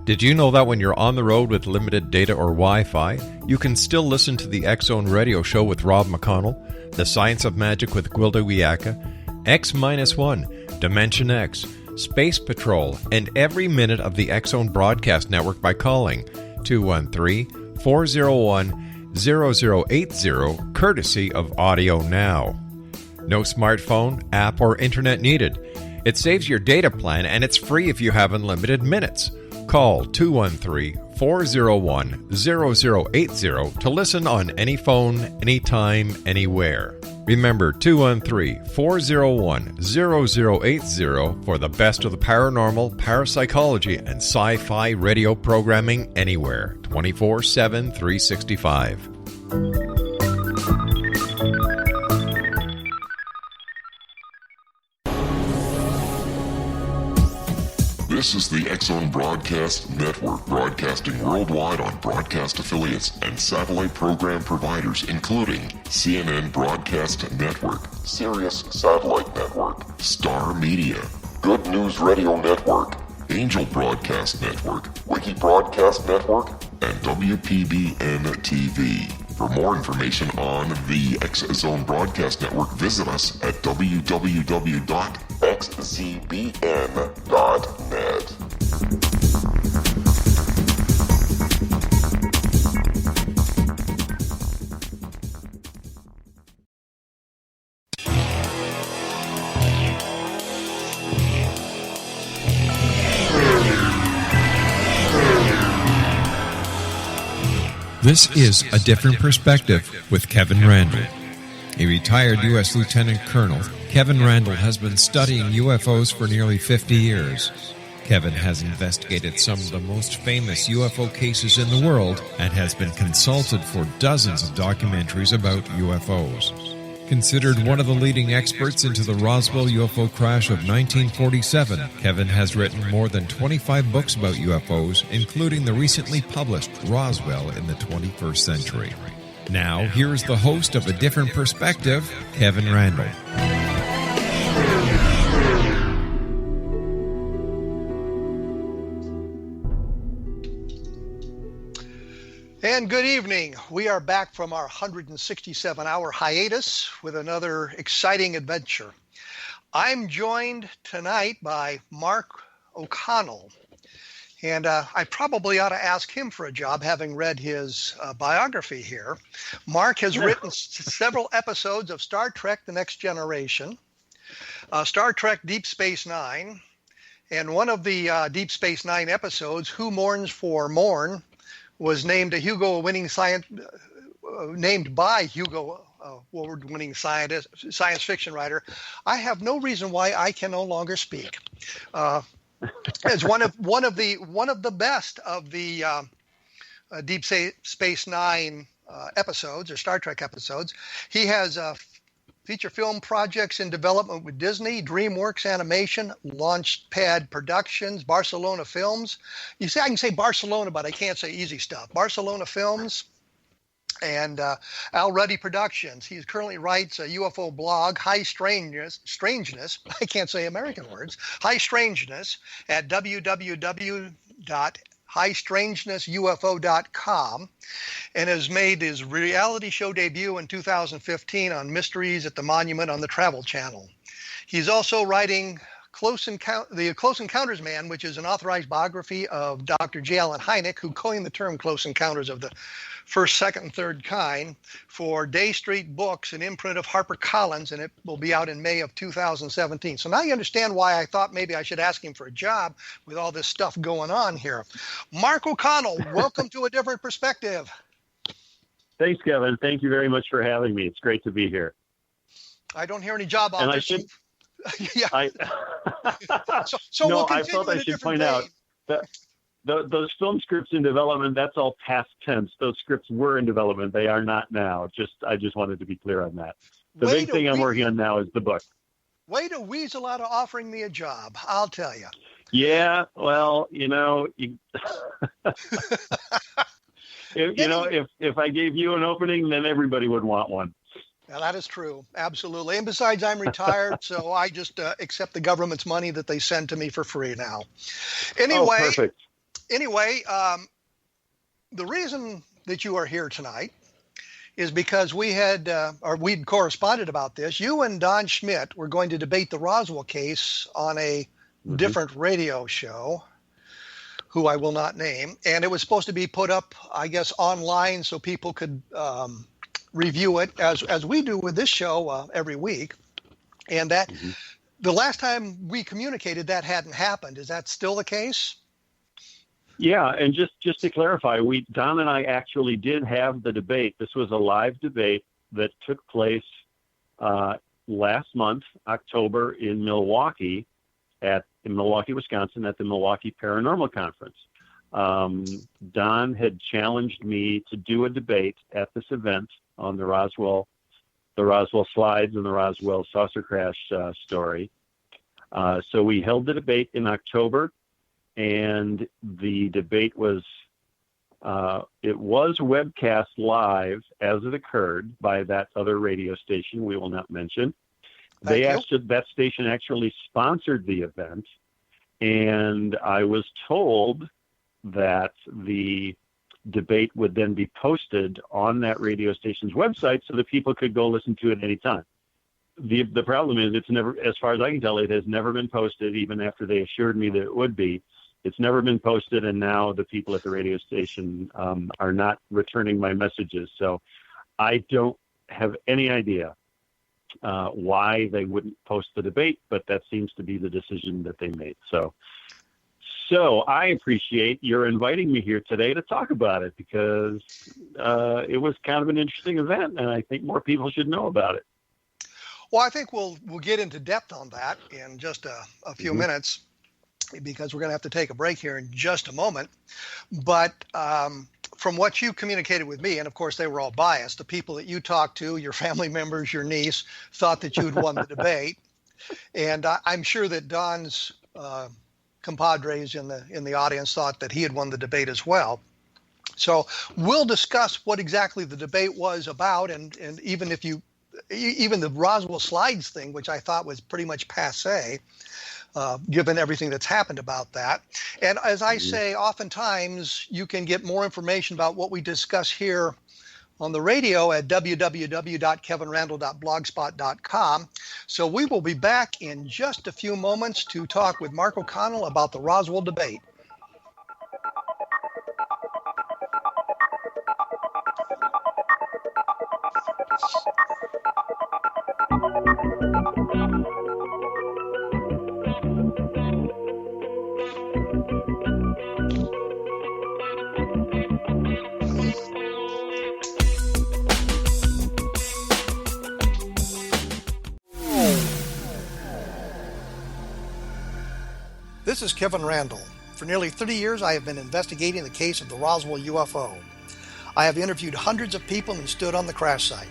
Did you know that when you're on the road with limited data or Wi-Fi, you can still listen to the X-Zone Radio Show with Rob McConnell, The Science of Magic with Gwilda Wiyaka, X-1, Dimension X, Space Patrol, and every minute of the X-Zone broadcast network by calling 213-401-0080, courtesy of Audio Now. No smartphone, app, or internet needed. It saves your data plan, and it's free if you have unlimited minutes. Call 213-401-0080 to listen on any phone, anytime, anywhere. Remember 213-401-0080 for the best of the paranormal, parapsychology, and sci-fi radio programming anywhere, 24/7, 365. This is the X-Zone Broadcast Network, broadcasting worldwide on broadcast affiliates and satellite program providers, including CNN Broadcast Network, Sirius Satellite Network, Star Media, Good News Radio Network, Angel Broadcast Network, Wiki Broadcast Network, and WPBN TV. For more information on the X-Zone Broadcast Network, visit us at www.xzbn.net. This is A Different Perspective with Kevin Randle. A retired U.S. Lieutenant Colonel, Kevin Randle has been studying UFOs for nearly 50 years. Kevin has investigated some of the most famous UFO cases in the world and has been consulted for dozens of documentaries about UFOs. Considered one of the leading experts into the Roswell UFO crash of 1947, Kevin has written more than 25 books about UFOs, including the recently published Roswell in the 21st Century. Now, here's the host of A Different Perspective, Kevin Randle. And good evening. We are back from our 167-hour hiatus with another exciting adventure. I'm joined tonight by Mark O'Connell, and I probably ought to ask him for a job, having read his biography here. Mark has written several episodes of Star Trek: The Next Generation, Star Trek: Deep Space Nine, and one of the Deep Space Nine episodes, Who Mourns for Morn, was named a Hugo winning named by Hugo award-winning science fiction writer. I have no reason why I can no longer speak. As one of the best of the Deep Space Nine episodes, or Star Trek episodes. He has feature film projects in development with Disney, DreamWorks Animation, Launchpad Productions, Barcelona Films. You see, I can say Barcelona, but I can't say easy stuff. Barcelona Films and Al Ruddy Productions. He currently writes a UFO blog, High Strangeness. I can't say American words. High Strangeness at www.highstrangenessufo.com, and has made his reality show debut in 2015 on Mysteries at the Monument on the Travel Channel. He's also writing The Close Encounters Man, which is an authorized biography of Dr. J. Allen Hynek, who coined the term Close Encounters of the First, Second, and Third Kind, for Day Street Books, an imprint of HarperCollins, and it will be out in May of 2017. So now you understand why I thought maybe I should ask him for a job with all this stuff going on here. Mark O'Connell, welcome to A Different Perspective. Thanks, Kevin. Thank you very much for having me. It's great to be here. I don't hear any job offers. Yeah. I felt I should point out that those film scripts in development, that's all past tense. Those scripts were in development. They are not now. I just wanted to be clear on that. The big thing I'm working on now is the book. Way to weasel out of offering me a job, I'll tell you. Yeah, well, if I gave you an opening, then everybody would want one. Now, that is true. Absolutely. And besides, I'm retired, so I just accept the government's money that they send to me for free now. Anyway, perfect. Anyway, the reason that you are here tonight is because we'd corresponded about this. You and Don Schmidt were going to debate the Roswell case on a different radio show, who I will not name, and it was supposed to be put up, I guess, online so people could review it as we do with this show every week. And that the last time we communicated, that hadn't happened. Is that still the case? Yeah, and just to clarify, Don and I actually did have the debate. This was a live debate that took place last month, October, in Milwaukee, Wisconsin, at the Milwaukee Paranormal Conference. Don had challenged me to do a debate at this event on the Roswell slides and the Roswell saucer crash story. So we held the debate in October. And the debate was webcast live as it occurred by that other radio station we will not mention. That station actually sponsored the event, and I was told that the debate would then be posted on that radio station's website so that people could go listen to it anytime. The problem is it's never, as far as I can tell, it has never been posted, even after they assured me that it would be. It's never been posted, and now the people at the radio station are not returning my messages. So I don't have any idea why they wouldn't post the debate, but that seems to be the decision that they made. So I appreciate your inviting me here today to talk about it, because it was kind of an interesting event, and I think more people should know about it. Well, I think we'll get into depth on that in just a few minutes, because we're going to have to take a break here in just a moment. But from what you communicated with me, and of course they were all biased, the people that you talked to, your family members, your niece, thought that you'd won the debate. And I'm sure that Don's compadres in the audience thought that he had won the debate as well. So we'll discuss what exactly the debate was about, and even the Roswell slides thing, which I thought was pretty much passé, given everything that's happened about that. And as I say, oftentimes you can get more information about what we discuss here on the radio at www.kevinrandle.blogspot.com. So we will be back in just a few moments to talk with Mark O'Connell about the Roswell debate. This is Kevin Randle. For nearly 30 years, I have been investigating the case of the Roswell UFO. I have interviewed hundreds of people and stood on the crash site.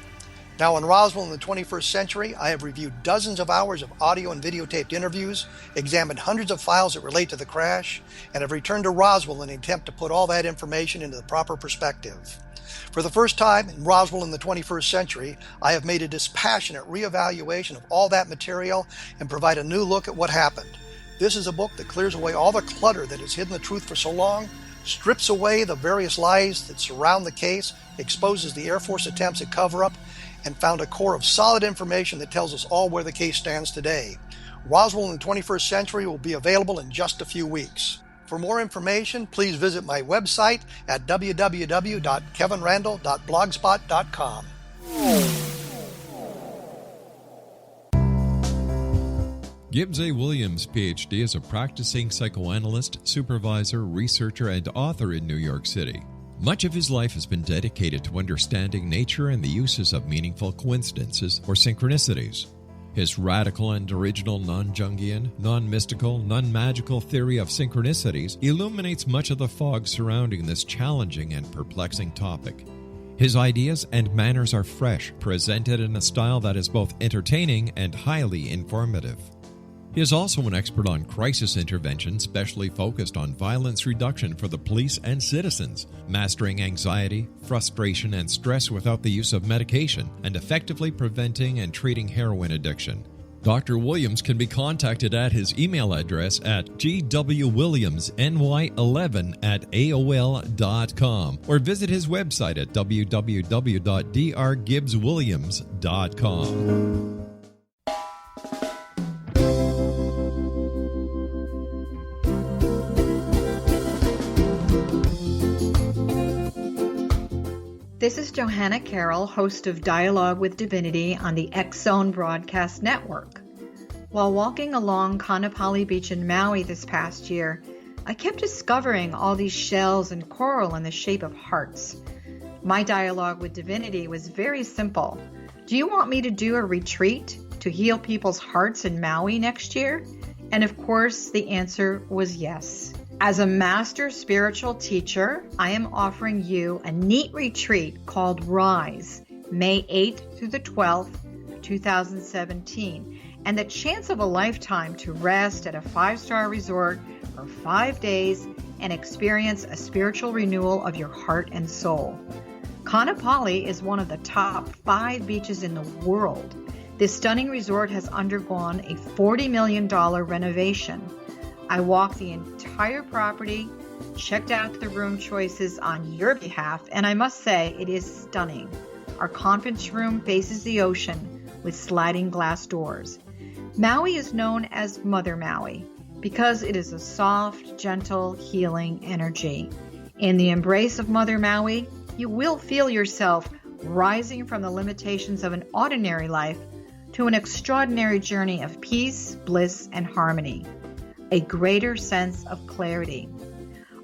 Now in Roswell in the 21st century, I have reviewed dozens of hours of audio and videotaped interviews, examined hundreds of files that relate to the crash, and have returned to Roswell in an attempt to put all that information into the proper perspective. For the first time in Roswell in the 21st century, I have made a dispassionate reevaluation of all that material and provide a new look at what happened. This is a book that clears away all the clutter that has hidden the truth for so long, strips away the various lies that surround the case, exposes the Air Force attempts at cover-up, and found a core of solid information that tells us all where the case stands today. Roswell in the 21st century will be available in just a few weeks. For more information, please visit my website at www.kevinrandle.blogspot.com. Gibbs A. Williams, Ph.D., is a practicing psychoanalyst, supervisor, researcher, and author in New York City. Much of his life has been dedicated to understanding nature and the uses of meaningful coincidences or synchronicities. His radical and original non-Jungian, non-mystical, non-magical theory of synchronicities illuminates much of the fog surrounding this challenging and perplexing topic. His ideas and manners are fresh, presented in a style that is both entertaining and highly informative. He is also an expert on crisis intervention, specially focused on violence reduction for the police and citizens, mastering anxiety, frustration, and stress without the use of medication, and effectively preventing and treating heroin addiction. Dr. Williams can be contacted at his email address at gwwilliamsny11@aol.com or visit his website at www.drgibbswilliams.com. This is Johanna Carroll, host of Dialogue with Divinity on the X-Zone Broadcast Network. While walking along Kaanapali Beach in Maui this past year, I kept discovering all these shells and coral in the shape of hearts. My dialogue with Divinity was very simple. Do you want me to do a retreat to heal people's hearts in Maui next year? And of course, the answer was yes. As a master spiritual teacher, I am offering you a neat retreat called Rise, May 8th through the 12th, 2017, and the chance of a lifetime to rest at a 5-star resort for 5 days and experience a spiritual renewal of your heart and soul. Kaanapali is one of the top 5 beaches in the world. This stunning resort has undergone a $40 million renovation. I walked the entire property, checked out the room choices on your behalf, and I must say it is stunning. Our conference room faces the ocean with sliding glass doors. Maui is known as Mother Maui because it is a soft, gentle, healing energy. In the embrace of Mother Maui, you will feel yourself rising from the limitations of an ordinary life to an extraordinary journey of peace, bliss, and harmony. A greater sense of clarity.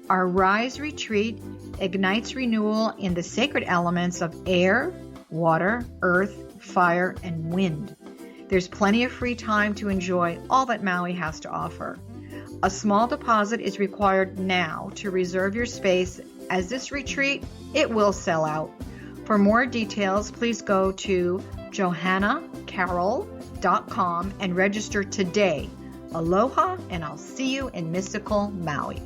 Our Rise retreat ignites renewal in the sacred elements of air, water, earth, fire, and wind. There's plenty of free time to enjoy all that Maui has to offer. A small deposit is required now to reserve your space, as this retreat, it will sell out. For more details, please go to johannacarroll.com and register today. Aloha, and I'll see you in mystical Maui.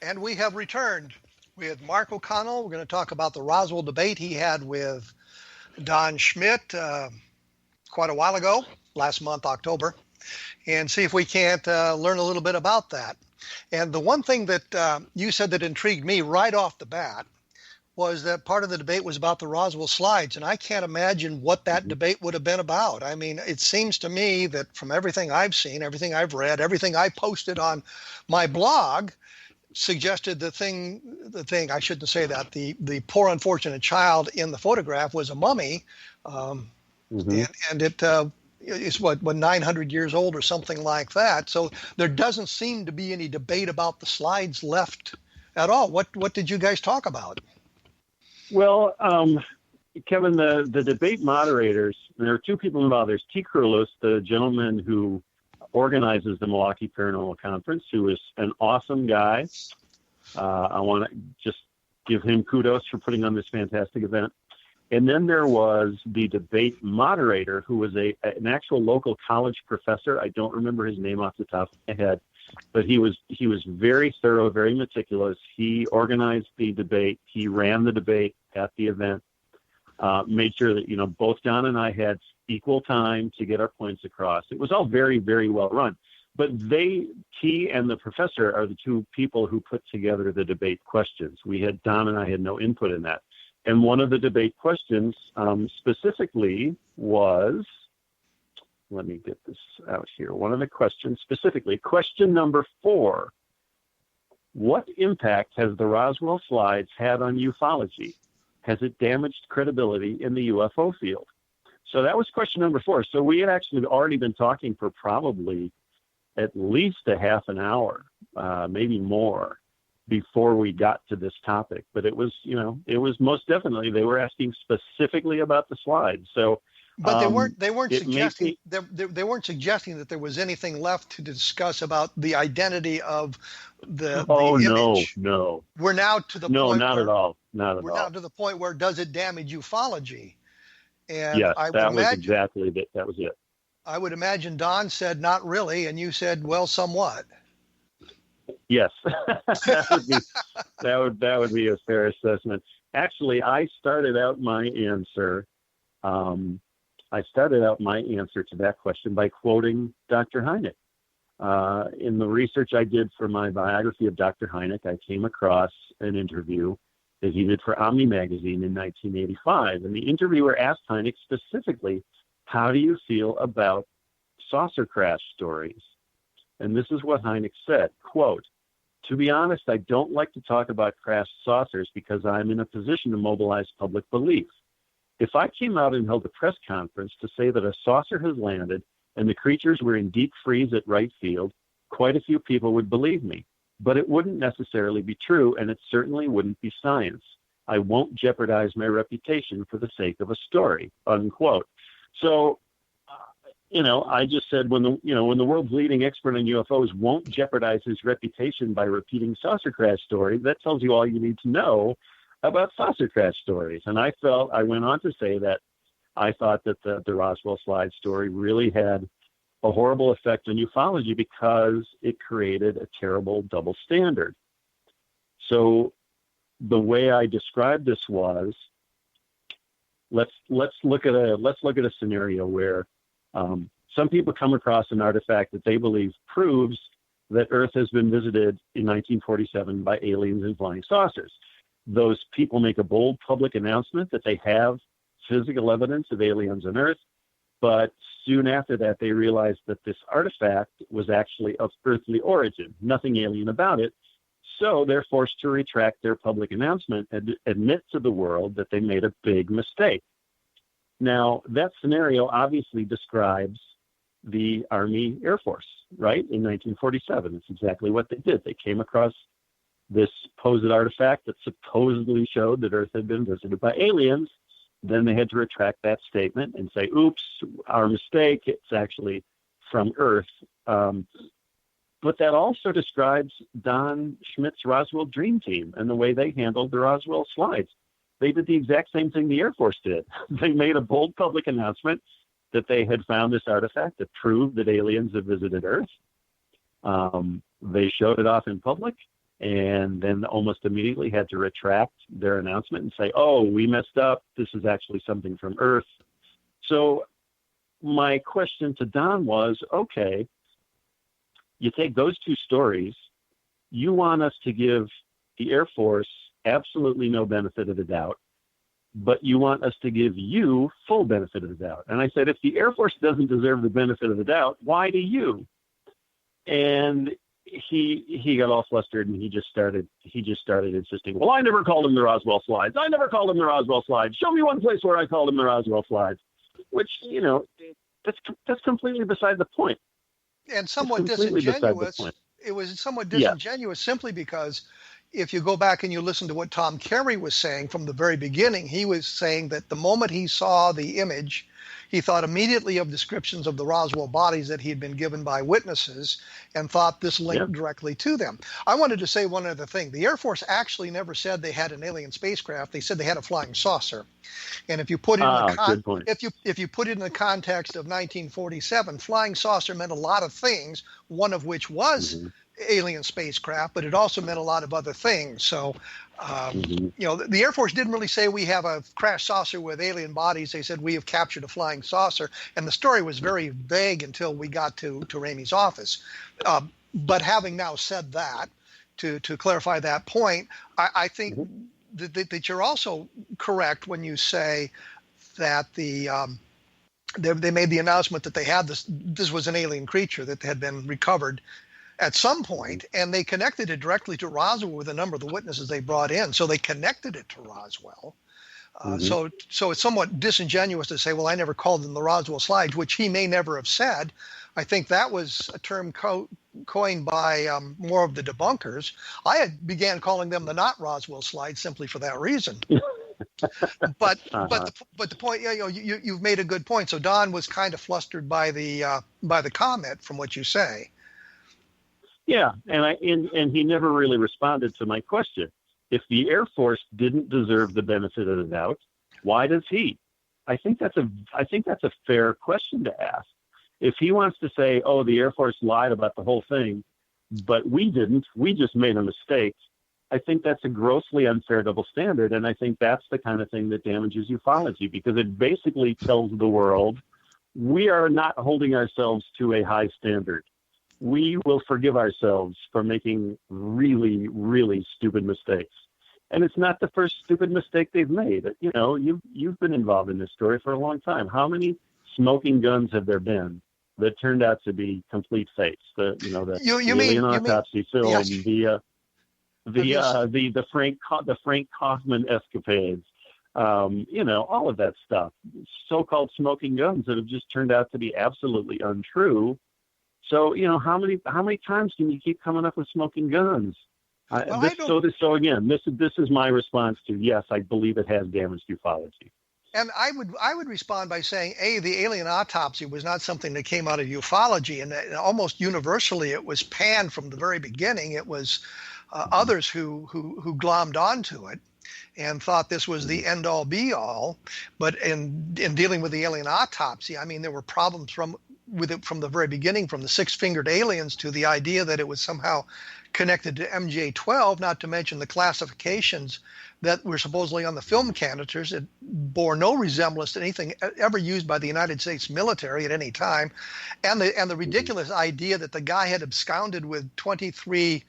And we have returned with Mark O'Connell. We're going to talk about the Roswell debate he had with Don Schmidt quite a while ago, last month, October, and see if we can't learn a little bit about that. And the one thing that you said that intrigued me right off the bat was that part of the debate was about the Roswell slides, and I can't imagine what that debate would have been about. I mean, it seems to me that from everything I've seen, everything I've read, everything I posted on my blog, suggested the thing, I shouldn't say that, the poor unfortunate child in the photograph was a mummy, and it is what 900 years old or something like that. So there doesn't seem to be any debate about the slides left at all. What did you guys talk about? Well, Kevin, the debate moderators, there are 2 people involved. There's T. Krulos, the gentleman who organizes the Milwaukee Paranormal Conference, who is an awesome guy. I want to just give him kudos for putting on this fantastic event. And then there was the debate moderator, who was an actual local college professor. I don't remember his name off the top of my head, but he was very thorough, very meticulous. He organized the debate. He ran the debate at the event, made sure that, both Don and I had equal time to get our points across. It was all very, very well run. But T and the professor are the 2 people who put together the debate questions. Don and I had no input in that. And one of the debate questions specifically was, let me get this out here. One of the questions specifically, question number 4, what impact has the Roswell slides had on ufology? Has it damaged credibility in the UFO field? So that was question number 4. So we had actually already been talking for probably at least a half an hour, maybe more, before we got to this topic. But it was most definitely, they were asking specifically about the slides. So But they weren't suggesting they weren't suggesting that there was anything left to discuss about the identity of the image. No. We're now to the point. No, not at all. Not at all. We're now to the point where does it damage ufology? And yes, I that would was imagine, exactly that. That was it. I would imagine Don said not really, and you said, well, somewhat. Yes, that would be a fair assessment. Actually, I started out my answer. I started out my answer to that question by quoting Dr. Hynek. In the research I did for my biography of Dr. Hynek, I came across an interview that he did for Omni magazine in 1985, and the interviewer asked Hynek specifically, "How do you feel about saucer crash stories?" And this is what Hynek said, quote, "To be honest, I don't like to talk about crashed saucers because I'm in a position to mobilize public belief. If I came out and held a press conference to say that a saucer has landed and the creatures were in deep freeze at right field, quite a few people would believe me. But it wouldn't necessarily be true, and it certainly wouldn't be science. I won't jeopardize my reputation for the sake of a story," unquote. So, I just said when the world's leading expert on UFOs won't jeopardize his reputation by repeating saucer crash stories, that tells you all you need to know about saucer crash stories. And I went on to say that I thought that the Roswell slide story really had a horrible effect on ufology because it created a terrible double standard. So the way I described this was, let's look at a scenario where some people come across an artifact that they believe proves that Earth has been visited in 1947 by aliens and flying saucers. Those people make a bold public announcement that they have physical evidence of aliens on Earth, but soon after that, they realize that this artifact was actually of earthly origin, nothing alien about it. So they're forced to retract their public announcement and admit to the world that they made a big mistake. Now, that scenario obviously describes the Army Air Force, right? In 1947, it's exactly what they did. They came across this supposed artifact that supposedly showed that Earth had been visited by aliens. Then they had to retract that statement and say, oops, our mistake, it's actually from Earth. But that also describes Don Schmidt's Roswell Dream Team and the way they handled the Roswell slides. They did the exact same thing the Air Force did. They made a bold public announcement that they had found this artifact that proved that aliens had visited Earth. They showed it off in public, and then almost immediately had to retract their announcement and say, oh, we messed up. This is actually something from Earth. So my question to Don was, okay, you take those two stories, you want us to give the Air Force absolutely no benefit of the doubt, but you want us to give you full benefit of the doubt. And I said, if the Air Force doesn't deserve the benefit of the doubt, why do you? And he got all flustered and he just started insisting, well, I never called them the Roswell slides. I never called them the Roswell slides. Show me one place where I called them the Roswell slides, which, that's completely beside the point. And somewhat disingenuous. It was somewhat disingenuous simply because if you go back and you listen to what Tom Carey was saying from the very beginning, he was saying that the moment he saw the image, he thought immediately of descriptions of the Roswell bodies that he had been given by witnesses and thought this linked directly to them. I wanted to say one other thing. The Air Force actually never said they had an alien spacecraft. They said they had a flying saucer. And if you put it if you put it in the context of 1947, flying saucer meant a lot of things, one of which was alien spacecraft, but it also meant a lot of other things. So, the Air Force didn't really say we have a crash saucer with alien bodies. They said we have captured a flying saucer. And the story was very vague until we got to Ramey's office. But having now said that, to clarify that point, I think that you're also correct when you say that they made the announcement that they had this was an alien creature that had been recovered at some point, and they connected it directly to Roswell with a number of the witnesses they brought in. So they connected it to Roswell. So it's somewhat disingenuous to say, well, I never called them the Roswell slides, which he may never have said. I think that was a term coined by more of the debunkers. I began calling them the not Roswell slides simply for that reason. But the point, you've made a good point. So Don was kind of flustered by the comment from what you say. Yeah, and he never really responded to my question. If the Air Force didn't deserve the benefit of the doubt, why does he? I think that's a fair question to ask. If he wants to say, "Oh, the Air Force lied about the whole thing, but we didn't. We just made a mistake," I think that's a grossly unfair double standard, and I think that's the kind of thing that damages ufology, because it basically tells the world we are not holding ourselves to a high standard. We will forgive ourselves for making really, really stupid mistakes. And it's not the first stupid mistake they've made. You've been involved in this story for a long time. How many smoking guns have there been that turned out to be complete fakes? The alien autopsy film, yes. the Frank Kaufman escapades, all of that stuff. So-called smoking guns that have just turned out to be absolutely untrue. So, how many times can you keep coming up with smoking guns? So again, this is my response to, yes, I believe it has damaged ufology. And I would respond by saying, the alien autopsy was not something that came out of ufology, and almost universally it was panned from the very beginning. It was others who glommed onto it and thought this was the end all be all. But in dealing with the alien autopsy, I mean, there were problems with it from the very beginning, from the six-fingered aliens to the idea that it was somehow connected to MJ-12, not to mention the classifications that were supposedly on the film canisters. It bore no resemblance to anything ever used by the United States military at any time. And the ridiculous idea that the guy had absconded with 23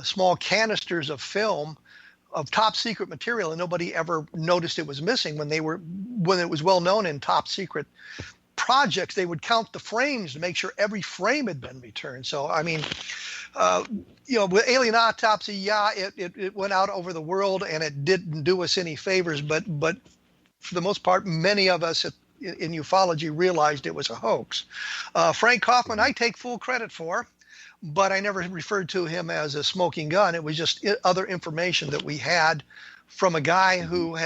small canisters of film of top secret material, and nobody ever noticed it was missing when it was well known in top secret projects. They would count the frames to make sure every frame had been returned. So, I mean, with alien autopsy, it went out over the world and it didn't do us any favors. But for the most part, many of us in ufology realized it was a hoax. Frank Kaufman, I take full credit for, but I never referred to him as a smoking gun. It was just other information that we had from a guy who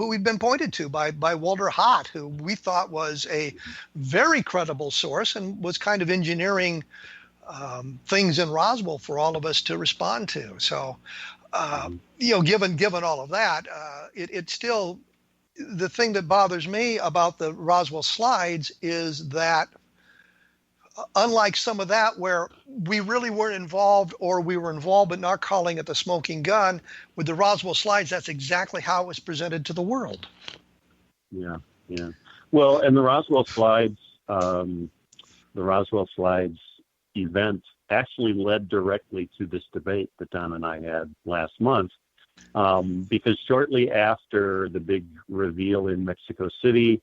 we'd been pointed to by Walter Hott, who we thought was a very credible source and was kind of engineering things in Roswell for all of us to respond to. So, given all of that, it's still, the thing that bothers me about the Roswell slides is that, unlike some of that where we really weren't involved, or we were involved but not calling it the smoking gun, with the Roswell slides, that's exactly how it was presented to the world. Yeah. Well, and the Roswell slides event actually led directly to this debate that Don and I had last month, because shortly after the big reveal in Mexico City,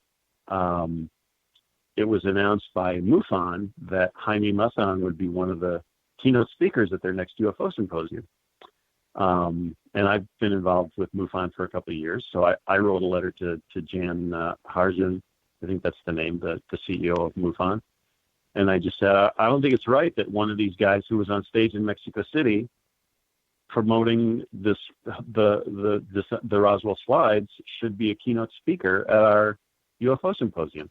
it was announced by MUFON that Jaime Maussan would be one of the keynote speakers at their next UFO symposium. And I've been involved with MUFON for a couple of years. So I wrote a letter to Jan Harjan, I think that's the name, the CEO of MUFON. And I just said, I don't think it's right that one of these guys who was on stage in Mexico City promoting the Roswell slides should be a keynote speaker at our UFO symposium.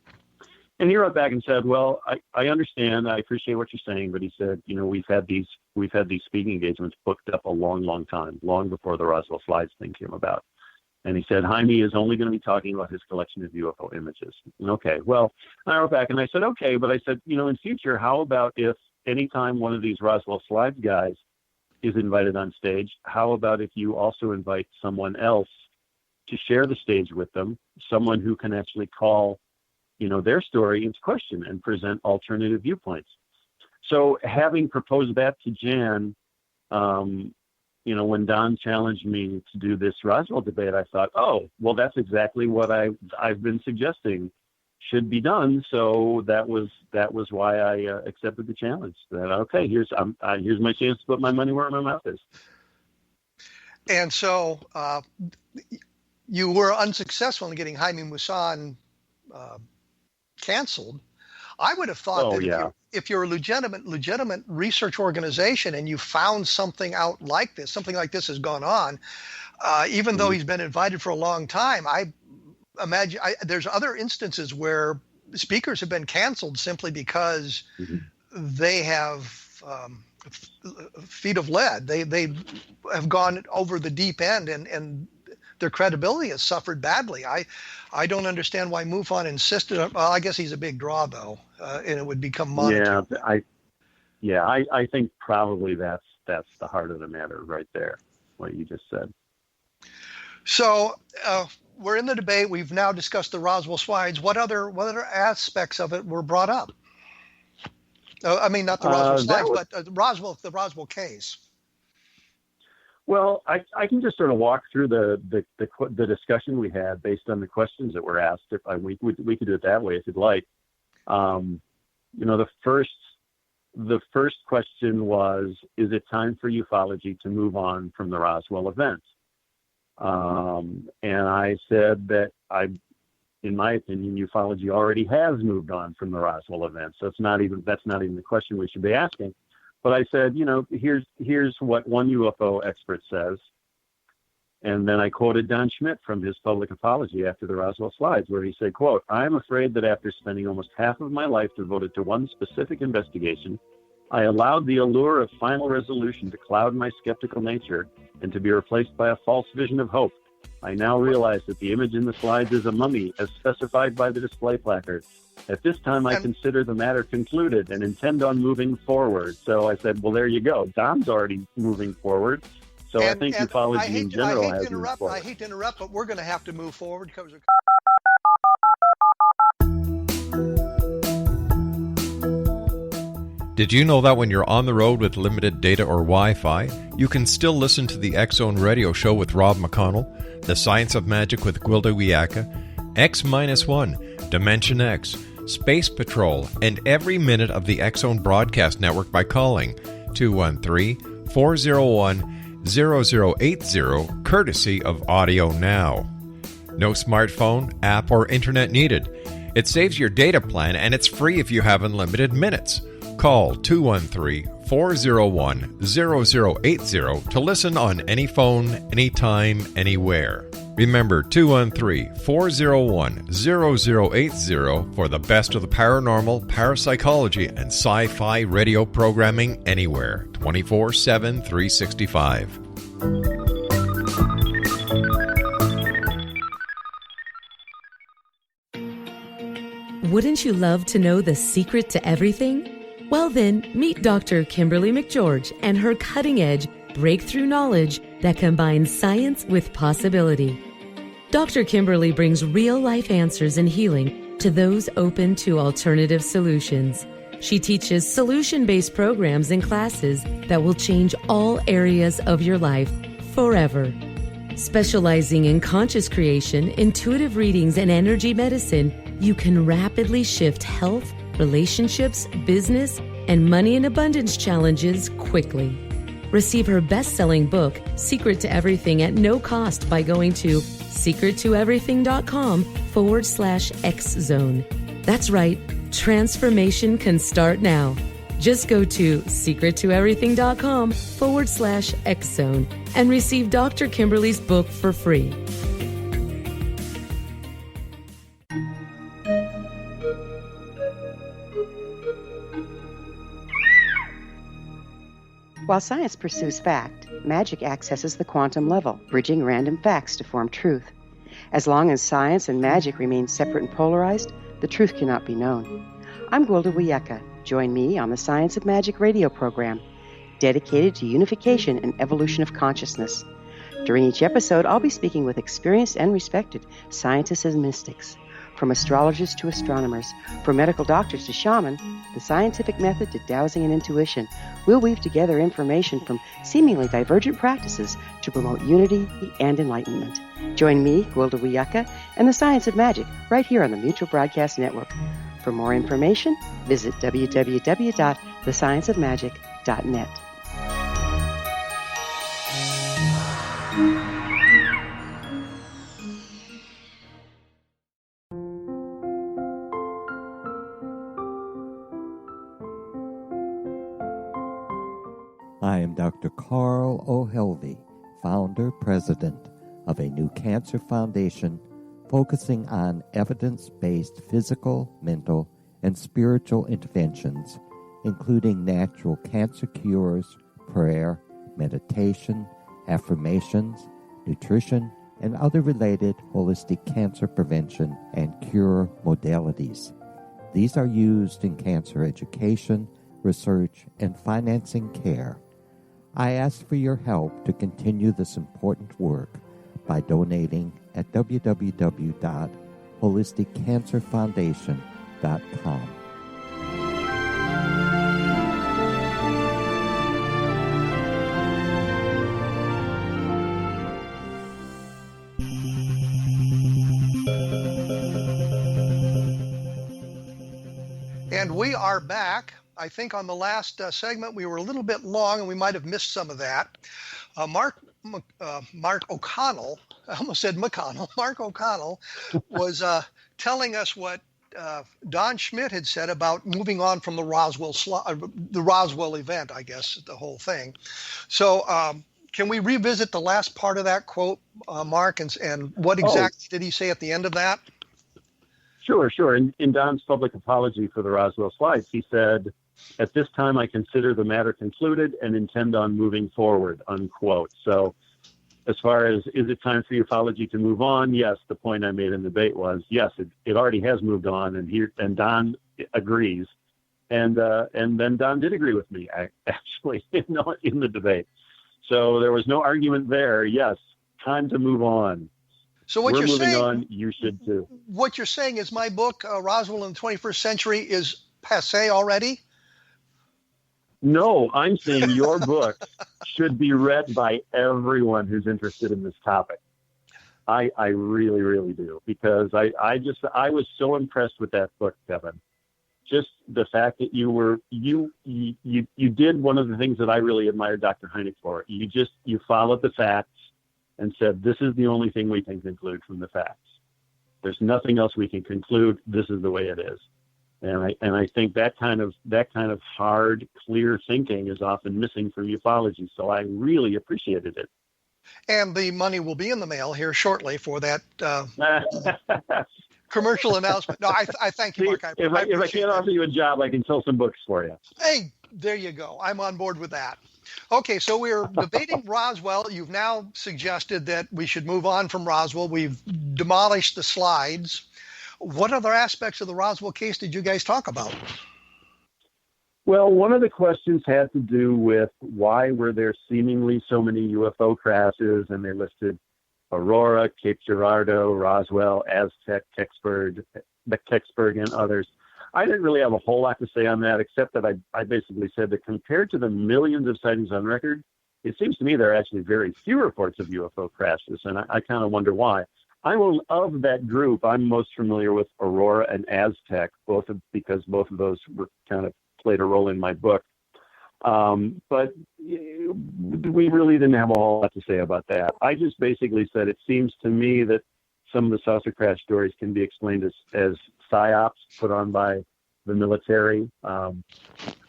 And he wrote back and said, well, I understand. I appreciate what you're saying. But he said, we've had these speaking engagements booked up a long, long time, long before the Roswell slides thing came about. And he said, Jaime is only going to be talking about his collection of UFO images. Okay, well, I wrote back and I said, okay, but I said, in future, how about if anytime one of these Roswell slides guys is invited on stage, how about if you also invite someone else to share the stage with them, someone who can actually call their story into question and present alternative viewpoints. So having proposed that to Jan, when Don challenged me to do this Roswell debate, I thought, oh, well, that's exactly what I've been suggesting should be done. So that was why I accepted the challenge. That, okay, here's my chance to put my money where my mouth is. And so you were unsuccessful in getting Jaime Maussan canceled. I would have thought if you're a legitimate research organization and you found something like this has gone on, even though he's been invited for a long time. I imagine there's other instances where speakers have been canceled simply because they have feet of lead. They have gone over the deep end, and their credibility has suffered badly. I don't understand why MUFON insisted on. Well, I guess he's a big draw though, and it would become monetary. I think probably that's the heart of the matter right there, what you just said. So we're in the debate. We've now discussed the Roswell slides. What other aspects of it were brought up? I mean, not the Roswell slides, but the Roswell case. Well, I can just sort of walk through the discussion we had based on the questions that were asked. If we could do it that way if you'd like. The first question was, is it time for ufology to move on from the Roswell event? And I said that in my opinion, ufology already has moved on from the Roswell event. So that's not even the question we should be asking. But I said, here's what one UFO expert says. And then I quoted Don Schmidt from his public apology after the Roswell slides, where he said, quote, "I am afraid that after spending almost half of my life devoted to one specific investigation, I allowed the allure of final resolution to cloud my skeptical nature and to be replaced by a false vision of hope. I now realize that the image in the slides is a mummy, as specified by the display placard. At this time, I consider the matter concluded and intend on moving forward." So I said, well, there you go. Don's already moving forward. So I think ufology in general has moved forward. I hate to interrupt, but we're going to have to move forward because Did you know that when you're on the road with limited data or Wi-Fi, you can still listen to the X-Zone Radio Show with Rob McConnell, The Science of Magic with Gwilda Wiyaka, X-1, Dimension X, Space Patrol, and every minute of the X-Zone Broadcast Network by calling 213-401-0080, courtesy of Audio Now. No smartphone, app, or internet needed. It saves your data plan, and it's free if you have unlimited minutes. Call 213-401-0080 to listen on any phone, anytime, anywhere. Remember 213-401-0080 for the best of the paranormal, parapsychology, and sci-fi radio programming anywhere, 24/7, 365. Wouldn't you love to know the secret to everything? Well then, meet Dr. Kimberly McGeorge and her cutting-edge breakthrough knowledge that combines science with possibility. Dr. Kimberly brings real-life answers and healing to those open to alternative solutions. She teaches solution-based programs and classes that will change all areas of your life forever. Specializing in conscious creation, intuitive readings, and energy medicine, you can rapidly shift health, relationships, business, and money in abundance challenges quickly. Receive her best-selling book, Secret to Everything, at no cost by going to secrettoeverything.com/X-Zone. That's right, transformation can start now. Just go to secrettoeverything.com/X-Zone and receive Dr. Kimberly's book for free. While science pursues fact, magic accesses the quantum level, bridging random facts to form truth. As long as science and magic remain separate and polarized, the truth cannot be known. I'm Gwilda Wiyaka. Join me on the Science of Magic radio program, dedicated to unification and evolution of consciousness. During each episode, I'll be speaking with experienced and respected scientists and mystics. From astrologers to astronomers, from medical doctors to shaman, the scientific method to dowsing and intuition, we'll weave together information from seemingly divergent practices to promote unity and enlightenment. Join me, Gwilda Wiyaka, and the Science of Magic right here on the Mutual Broadcast Network. For more information, visit www.thescienceofmagic.net. I am Dr. Carl O. Helvey, founder, president of a new cancer foundation focusing on evidence-based physical, mental, and spiritual interventions, including natural cancer cures, prayer, meditation, affirmations, nutrition, and other related holistic cancer prevention and cure modalities. These are used in cancer education, research, and financing care. I ask for your help to continue this important work by donating at www.holisticcancerfoundation.com. And we are back. I think on the last segment we were a little bit long and we might have missed some of that. Mark O'Connell, I almost said McConnell, Mark O'Connell was telling us what Don Schmidt had said about moving on from the Roswell event, I guess, the whole thing. So can we revisit the last part of that quote, Mark, and what exactly did he say at the end of that? Sure. In Don's public apology for the Roswell slides, he said, "At this time, I consider the matter concluded and intend on moving forward," unquote. So as far as, is it time for ufology to move on? Yes, the point I made in the debate was, yes, it already has moved on, and Don agrees. And then Don did agree with me, actually, in the debate. So there was no argument there. Yes, time to move on. So what We're you're moving saying, on, you should too. What you're saying is my book, Roswell in the 21st Century, is passé already? No, I'm saying your book should be read by everyone who's interested in this topic. I really, really do, because I was so impressed with that book, Kevin. Just the fact that you did one of the things that I really admired Dr. Hynek for. You followed the facts and said, this is the only thing we can conclude from the facts. There's nothing else we can conclude. This is the way it is. And I think that kind of hard, clear thinking is often missing from ufology. So I really appreciated it. And the money will be in the mail here shortly for that commercial announcement. No, I thank you, Mark. If I can't offer you a job, I can sell some books for you. Hey, there you go. I'm on board with that. Okay, so we're debating Roswell. You've now suggested that we should move on from Roswell. We've demolished the slides. What other aspects of the Roswell case did you guys talk about? Well, one of the questions had to do with why were there seemingly so many UFO crashes, and they listed Aurora, Cape Girardeau, Roswell, Aztec, Kecksburg, and others. I didn't really have a whole lot to say on that, except that I basically said that compared to the millions of sightings on record, it seems to me there are actually very few reports of UFO crashes, and I kind of wonder why. Of that group, I'm most familiar with Aurora and Aztec, because both of those were kind of played a role in my book. But we really didn't have a whole lot to say about that. I just basically said it seems to me that some of the saucer crash stories can be explained as psyops put on by the military. I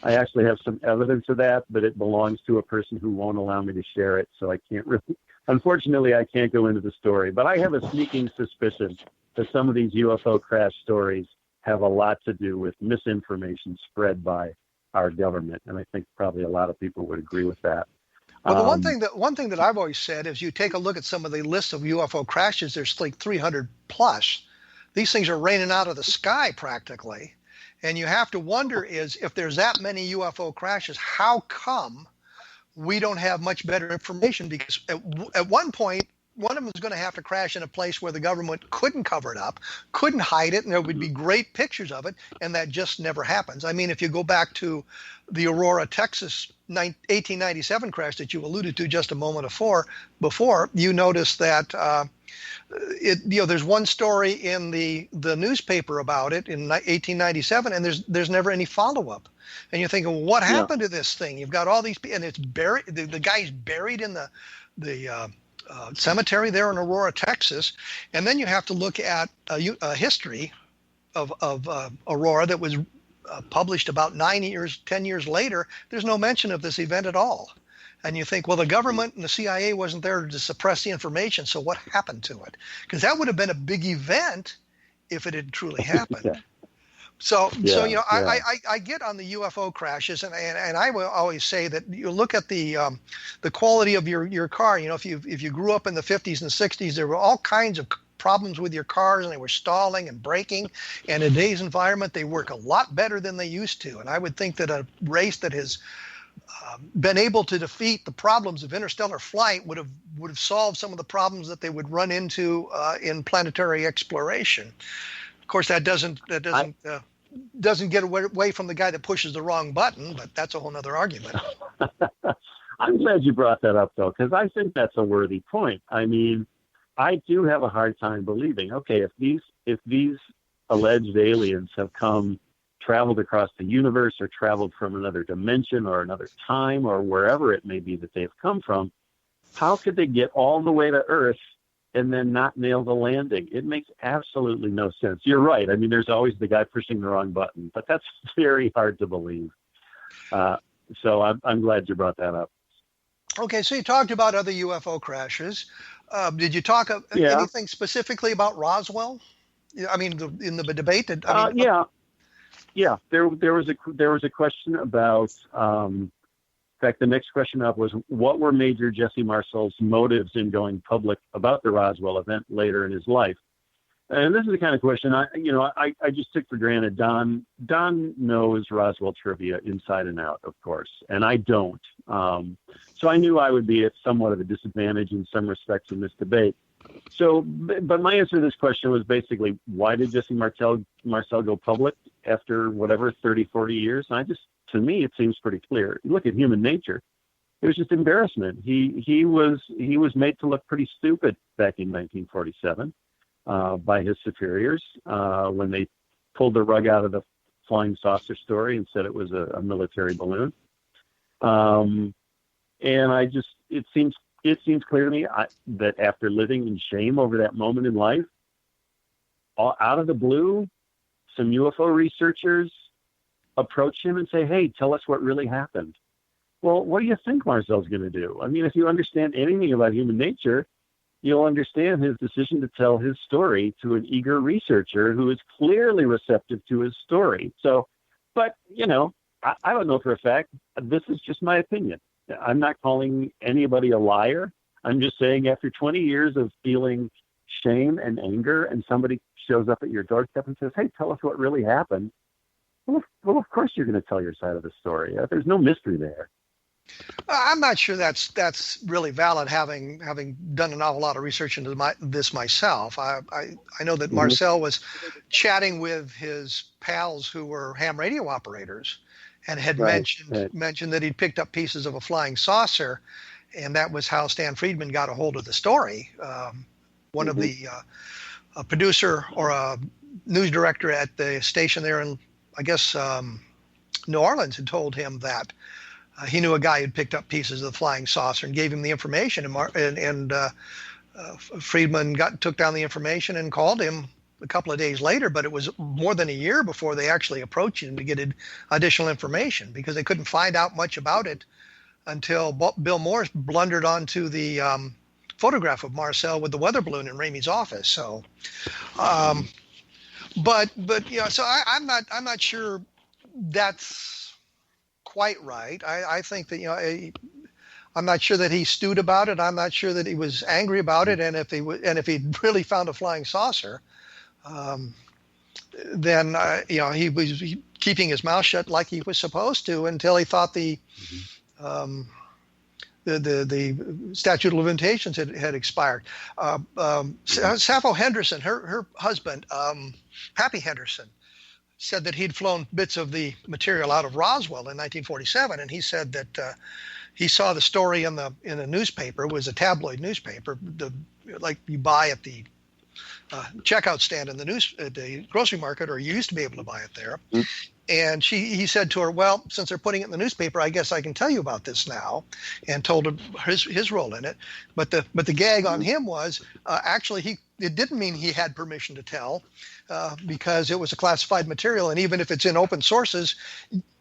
actually have some evidence of that, but it belongs to a person who won't allow me to share it, so I can't really. Unfortunately, I can't go into the story, but I have a sneaking suspicion that some of these UFO crash stories have a lot to do with misinformation spread by our government, and I think probably a lot of people would agree with that. Well, the one thing that I've always said is, you take a look at some of the lists of UFO crashes. There's like 300 plus. These things are raining out of the sky practically, and you have to wonder is if there's that many UFO crashes, how come we don't have much better information? Because at one point, one of them is going to have to crash in a place where the government couldn't cover it up, couldn't hide it, and there would be great pictures of it, and that just never happens. I mean, if you go back to the Aurora, Texas 1897 crash that you alluded to just a moment before, you notice that there's one story in the newspaper about it in 1897, and there's never any follow-up. And you're thinking, well, what happened to this thing? You've got all these, and it's buried. The guy's buried in the cemetery there in Aurora, Texas. And then you have to look at a history of Aurora that was published about 10 years later. There's no mention of this event at all. And you think, well, the government and the CIA wasn't there to suppress the information, so what happened to it? Because that would have been a big event if it had truly happened. Yeah. So you know, yeah. I get on the UFO crashes, and I will always say that you look at the quality of your car. You know, if you grew up in the 50s and 60s, there were all kinds of problems with your cars, and they were stalling and braking. And in today's environment, they work a lot better than they used to. And I would think that a race that has been able to defeat the problems of interstellar flight would have solved some of the problems that they would run into in planetary exploration. Of course, that doesn't get away from the guy that pushes the wrong button, but that's a whole other argument. I'm glad you brought that up, though, because I think that's a worthy point. I mean, I do have a hard time believing, okay, if these alleged aliens have traveled across the universe or traveled from another dimension or another time or wherever it may be that they've come from, how could they get all the way to Earth and then not nail the landing? It makes absolutely no sense. You're right. I mean, there's always the guy pushing the wrong button, but that's very hard to believe. So I'm glad you brought that up. Okay, so you talked about other UFO crashes. Did you talk anything specifically about Roswell? I mean, in the debate? Yeah. There was a question about. In fact, the next question up was, what were Major Jesse Marcel's motives in going public about the Roswell event later in his life? And this is the kind of question I just took for granted. Don knows Roswell trivia inside and out, of course, and I don't. So I knew I would be at somewhat of a disadvantage in some respects in this debate. So, but my answer to this question was basically, why did Jesse Marcel go public after whatever 30, 40 years? And to me, it seems pretty clear. You look at human nature. It was just embarrassment. He was made to look pretty stupid back in 1947 by his superiors when they pulled the rug out of the flying saucer story and said it was a military balloon. And it seems clear to me that after living in shame over that moment in life, out of the blue, some UFO researchers approach him and say, hey, tell us what really happened. Well, what do you think Marcel's going to do? I mean, if you understand anything about human nature, you'll understand his decision to tell his story to an eager researcher who is clearly receptive to his story. So, but, I don't know for a fact. This is just my opinion. I'm not calling anybody a liar. I'm just saying after 20 years of feeling shame and anger, and somebody shows up at your doorstep and says, hey, tell us what really happened. Well, of course you're going to tell your side of the story. There's no mystery there. I'm not sure that's really valid, having done an awful lot of research into this myself. I know that Marcel was chatting with his pals who were ham radio operators and had mentioned that he'd picked up pieces of a flying saucer, and that was how Stan Friedman got a hold of the story. One of the a producer or a news director at the station there in, I guess, New Orleans had told him that he knew a guy who'd picked up pieces of the flying saucer and gave him the information. And Friedman took down the information and called him a couple of days later, but it was more than a year before they actually approached him to get additional information, because they couldn't find out much about it until Bill Morris blundered onto the photograph of Marcel with the weather balloon in Ramey's office. So, but so I'm not sure that's quite right. I think that I'm not sure that he stewed about it. I'm not sure that he was angry about it. And if he really found a flying saucer, then he was keeping his mouth shut like he was supposed to until he thought the statute of limitations had expired. Sappho Henderson, her husband, Pappy Henderson, said that he'd flown bits of the material out of Roswell in 1947, and he said that he saw the story in a newspaper. It was a tabloid newspaper, like you buy at the checkout stand in the grocery market, or you used to be able to buy it there. Mm-hmm. And he said to her, well, since they're putting it in the newspaper, I guess I can tell you about this now, and told her his role in it. But the gag on him was actually it didn't mean he had permission to tell, because it was a classified material, and even if it's in open sources,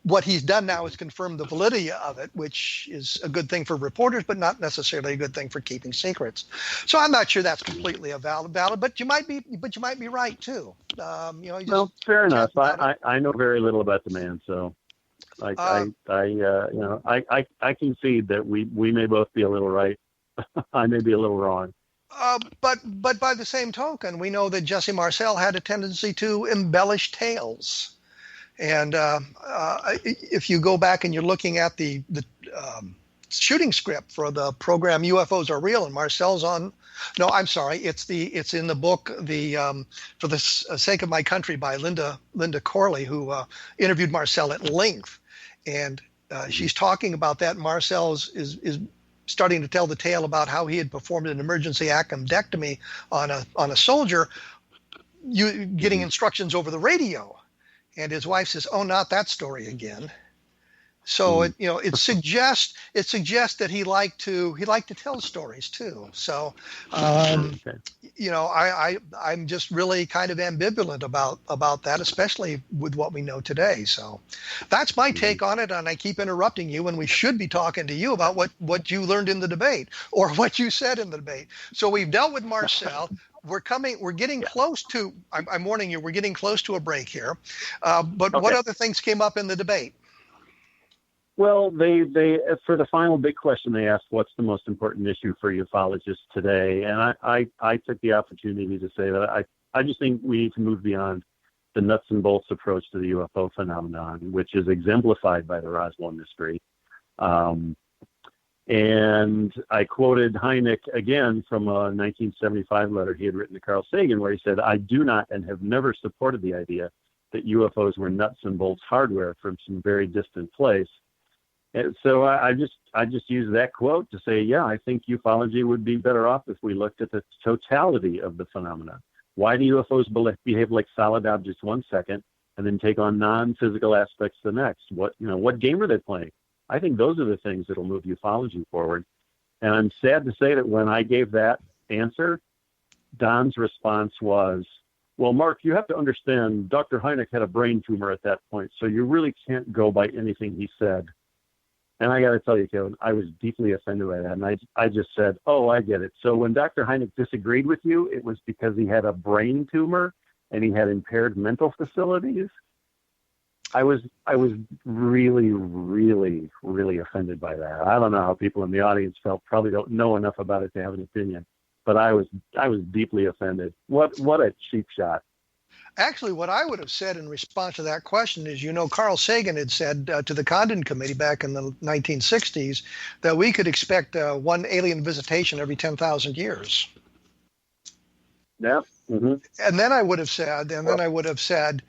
what he's done now is confirm the validity of it, which is a good thing for reporters, but not necessarily a good thing for keeping secrets. So I'm not sure that's completely a valid, but you might be right too. Well, fair enough. I know very little about the man, so I concede that we may both be a little right. I may be a little wrong. But by the same token, we know that Jesse Marcel had a tendency to embellish tales. And if you go back and you're looking at the shooting script for the program UFOs Are Real, and Marcel's on, no, I'm sorry, it's in the book For the Sake of My Country by Linda Corley, who interviewed Marcel at length, and she's talking about that. Marcel is starting to tell the tale about how he had performed an emergency appendectomy on a soldier, getting instructions over the radio. And his wife says, "Oh, not that story again." So it suggests that he liked to tell stories too. So I'm just really kind of ambivalent about that, especially with what we know today. So that's my take on it, and I keep interrupting you when we should be talking to you about what you learned in the debate or what you said in the debate. So we've dealt with Marcel. We're getting close to, I'm warning you, we're getting close to a break here. But what other things came up in the debate? Well, they for the final big question, they asked, what's the most important issue for ufologists today? And I took the opportunity to say that I just think we need to move beyond the nuts and bolts approach to the UFO phenomenon, which is exemplified by the Roswell mystery. And I quoted Hynek again from a 1975 letter he had written to Carl Sagan, where he said, "I do not and have never supported the idea that UFOs were nuts and bolts hardware from some very distant place." And so I just used that quote to say, yeah, I think ufology would be better off if we looked at the totality of the phenomena. Why do UFOs behave like solid objects one second and then take on non-physical aspects the next? What game are they playing? I think those are the things that will move ufology forward. And I'm sad to say that when I gave that answer, Don's response was, "Well, Mark, you have to understand, Dr. Hynek had a brain tumor at that point, so you really can't go by anything he said." And I got to tell you, Kevin, I was deeply offended by that. And I just said, "Oh, I get it. So when Dr. Hynek disagreed with you, it was because he had a brain tumor and he had impaired mental facilities?" I was really, really, really offended by that. I don't know how people in the audience felt. Probably don't know enough about it to have an opinion. But I was deeply offended. What a cheap shot. Actually, what I would have said in response to that question is, Carl Sagan had said to the Condon Committee back in the 1960s that we could expect one alien visitation every 10,000 years. Yeah. Mm-hmm. And then I would have said,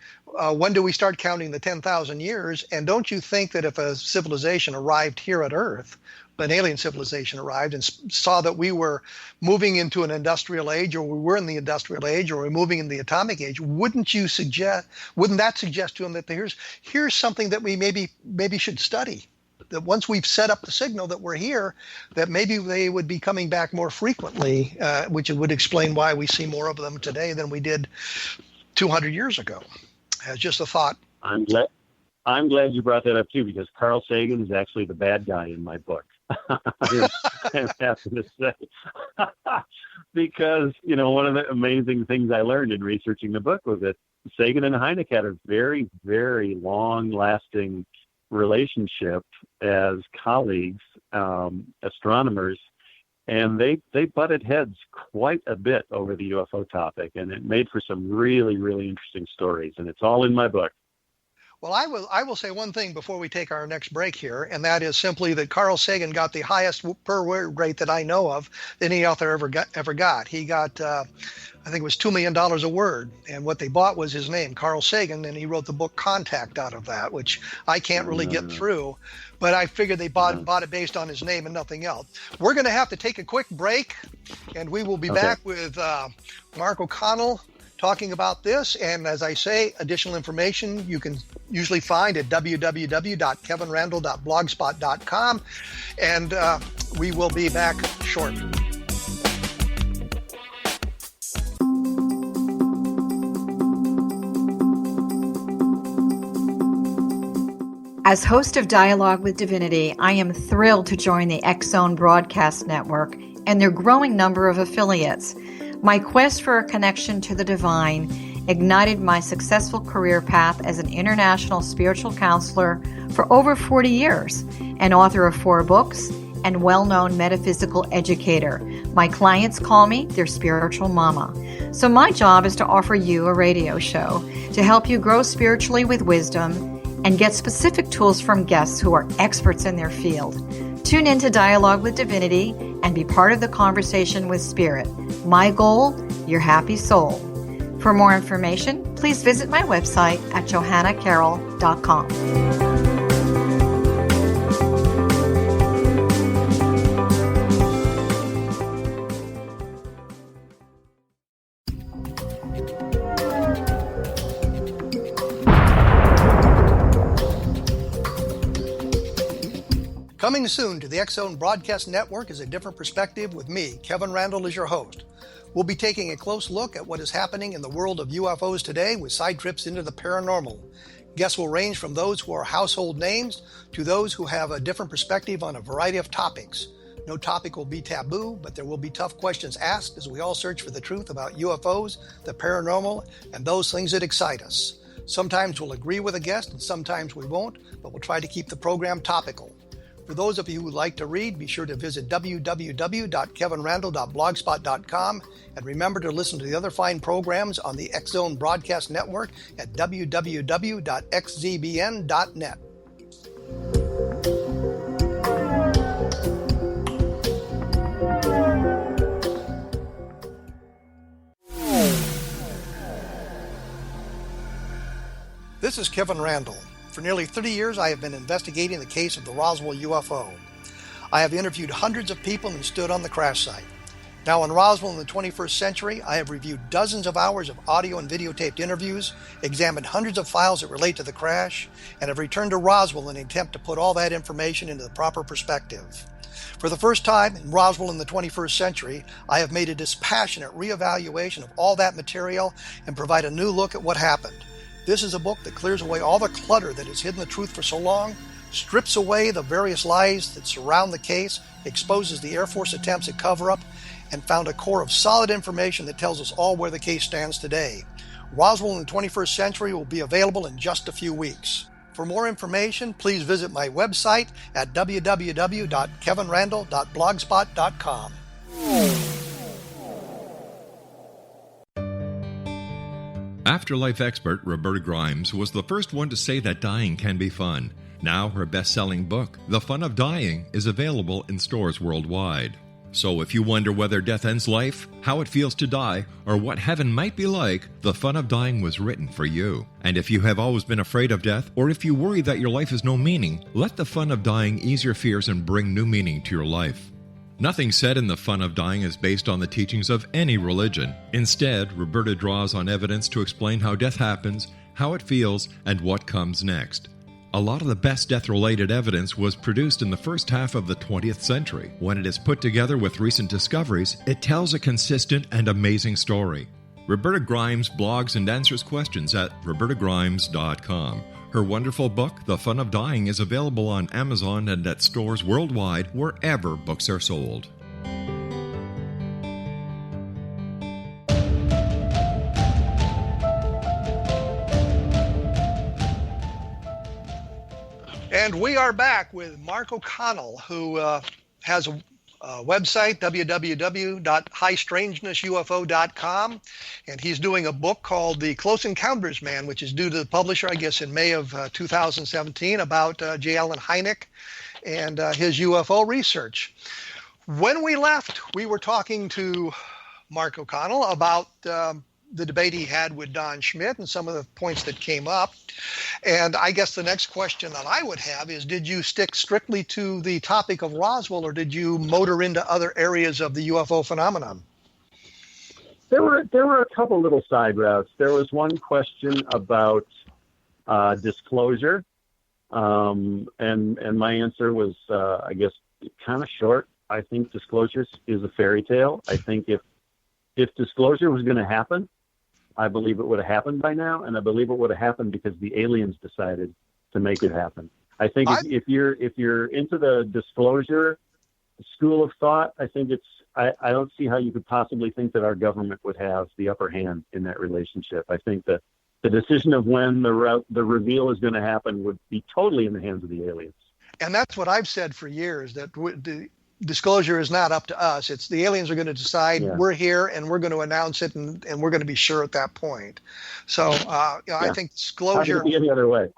when do we start counting the 10,000 years? And don't you think that if a civilization arrived here at Earth, an alien civilization arrived and saw that we were moving into an industrial age, or we were in the industrial age, or we're moving in the atomic age, wouldn't that suggest to them that here's something that we maybe should study? That once we've set up the signal that we're here, that maybe they would be coming back more frequently, which would explain why we see more of them today than we did 200 years ago. As just a thought. I'm glad you brought that up too, because Carl Sagan is actually the bad guy in my book. I'm happy to say. Because, one of the amazing things I learned in researching the book was that Sagan and Hynek had a very, very long-lasting relationship as colleagues, astronomers, and they butted heads quite a bit over the UFO topic, and it made for some really, really interesting stories, and it's all in my book. Well, I will say one thing before we take our next break here, and that is simply that Carl Sagan got the highest per word rate that I know of that any author ever got. He got, I think it was $2 million a word, and what they bought was his name, Carl Sagan, and he wrote the book Contact out of that, which I can't really get through, but I figured they bought it based on his name and nothing else. We're going to have to take a quick break, and we will be back with Mark O'Connell talking about this. And as I say, additional information you can usually find at www.kevinrandle.blogspot.com. And we will be back shortly. As host of Dialogue with Divinity, I am thrilled to join the X-Zone Broadcast Network and their growing number of affiliates. My quest for a connection to the divine ignited my successful career path as an international spiritual counselor for over 40 years, an author of 4 books, and well-known metaphysical educator. My clients call me their spiritual mama. So my job is to offer you a radio show to help you grow spiritually with wisdom and get specific tools from guests who are experts in their field. Tune in to Dialogue with Divinity and be part of the conversation with Spirit. My goal, your happy soul. For more information, please visit my website at johannacarroll.com. Coming soon to the X-Zone Broadcast Network is A Different Perspective with me, Kevin Randle, as your host. We'll be taking a close look at what is happening in the world of UFOs today with side trips into the paranormal. Guests will range from those who are household names to those who have a different perspective on a variety of topics. No topic will be taboo, but there will be tough questions asked as we all search for the truth about UFOs, the paranormal, and those things that excite us. Sometimes we'll agree with a guest and sometimes we won't, but we'll try to keep the program topical. For those of you who would like to read, be sure to visit www.kevinrandle.blogspot.com and remember to listen to the other fine programs on the X-Zone Broadcast Network at www.xzbn.net. This is Kevin Randle. For nearly 30 years, I have been investigating the case of the Roswell UFO. I have interviewed hundreds of people and stood on the crash site. Now in Roswell in the 21st century, I have reviewed dozens of hours of audio and videotaped interviews, examined hundreds of files that relate to the crash, and have returned to Roswell in an attempt to put all that information into the proper perspective. For the first time in Roswell in the 21st century, I have made a dispassionate reevaluation of all that material and provide a new look at what happened. This is a book that clears away all the clutter that has hidden the truth for so long, strips away the various lies that surround the case, exposes the Air Force attempts at cover-up, and found a core of solid information that tells us all where the case stands today. Roswell in the 21st century will be available in just a few weeks. For more information, please visit my website at www.kevinrandle.blogspot.com. Afterlife expert Roberta Grimes was the first one to say that dying can be fun. Now her best-selling book, The Fun of Dying, is available in stores worldwide. So if you wonder whether death ends life, how it feels to die, or what heaven might be like, The Fun of Dying was written for you. And if you have always been afraid of death, or if you worry that your life has no meaning, let The Fun of Dying ease your fears and bring new meaning to your life. Nothing said in The Fun of Dying is based on the teachings of any religion. Instead, Roberta draws on evidence to explain how death happens, how it feels, and what comes next. A lot of the best death-related evidence was produced in the first half of the 20th century. When it is put together with recent discoveries, it tells a consistent and amazing story. Roberta Grimes blogs and answers questions at robertagrimes.com. Her wonderful book, The Fun of Dying, is available on Amazon and at stores worldwide wherever books are sold. And we are back with Mark O'Connell, who has website, www.highstrangenessufo.com. And he's doing a book called The Close Encounters Man, which is due to the publisher, I guess, in May of 2017, about J. Allen Hynek and his UFO research. When we left, we were talking to Mark O'Connell about the debate he had with Don Schmitt and some of the points that came up. And I guess the next question that I would have is, did you stick strictly to the topic of Roswell, or did you motor into other areas of the UFO phenomenon? There were a couple little side routes. There was one question about disclosure, and my answer was, I guess, kind of short. I think disclosure is a fairy tale. I think if disclosure was going to happen, I believe it would have happened by now, and I believe it would have happened because the aliens decided to make it happen. I think if you're into the disclosure school of thought, I think I don't see how you could possibly think that our government would have the upper hand in that relationship. I think that the decision of when the reveal is going to happen would be totally in the hands of the aliens. And that's what I've said for years, that the disclosure is not up to us. It's the aliens are going to decide we're here, and we're going to announce it, and we're going to be sure at that point. So I think disclosure. How could it be any other way?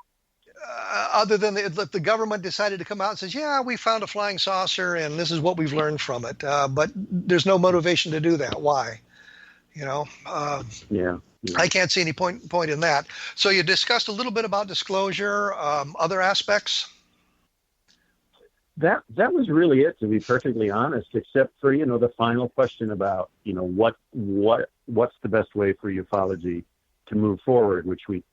Other than if the government decided to come out and says, yeah, we found a flying saucer and this is what we've learned from it. But there's no motivation to do that. Why? I can't see any point in that. So you discussed a little bit about disclosure, other aspects. That was really it, to be perfectly honest, except for, the final question about, what's the best way for ufology to move forward, which we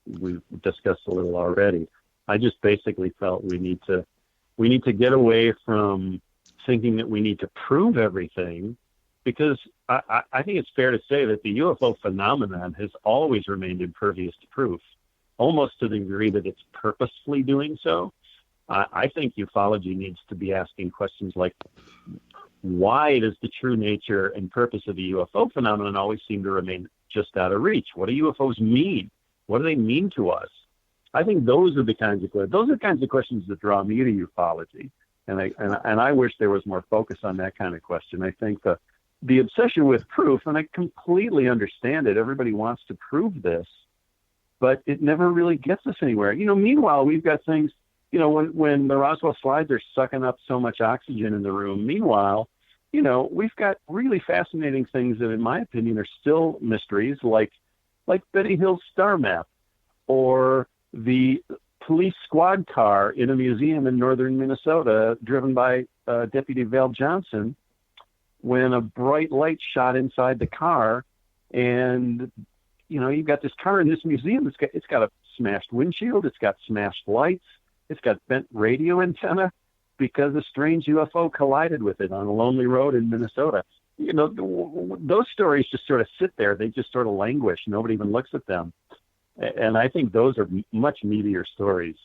discussed a little already. I just basically felt we need to get away from thinking that we need to prove everything, because I think it's fair to say that the UFO phenomenon has always remained impervious to proof, almost to the degree that it's purposefully doing so. I think ufology needs to be asking questions like, why does the true nature and purpose of the UFO phenomenon always seem to remain just out of reach? What do UFOs mean? What do they mean to us? I think those are the kinds of questions that draw me to ufology, and I wish there was more focus on that kind of question. I think the obsession with proof, and I completely understand it. Everybody wants to prove this, but it never really gets us anywhere. Meanwhile, we've got things. When the Roswell slides are sucking up so much oxygen in the room, meanwhile, we've got really fascinating things that, in my opinion, are still mysteries, like Betty Hill's star map, or the police squad car in a museum in northern Minnesota driven by Deputy Val Johnson, when a bright light shot inside the car, and you've got this car in this museum. It's got a smashed windshield. It's got smashed lights. It's got bent radio antenna because a strange UFO collided with it on a lonely road in Minnesota. Those stories just sort of sit there. They just sort of languish. Nobody even looks at them. And I think those are much meatier stories,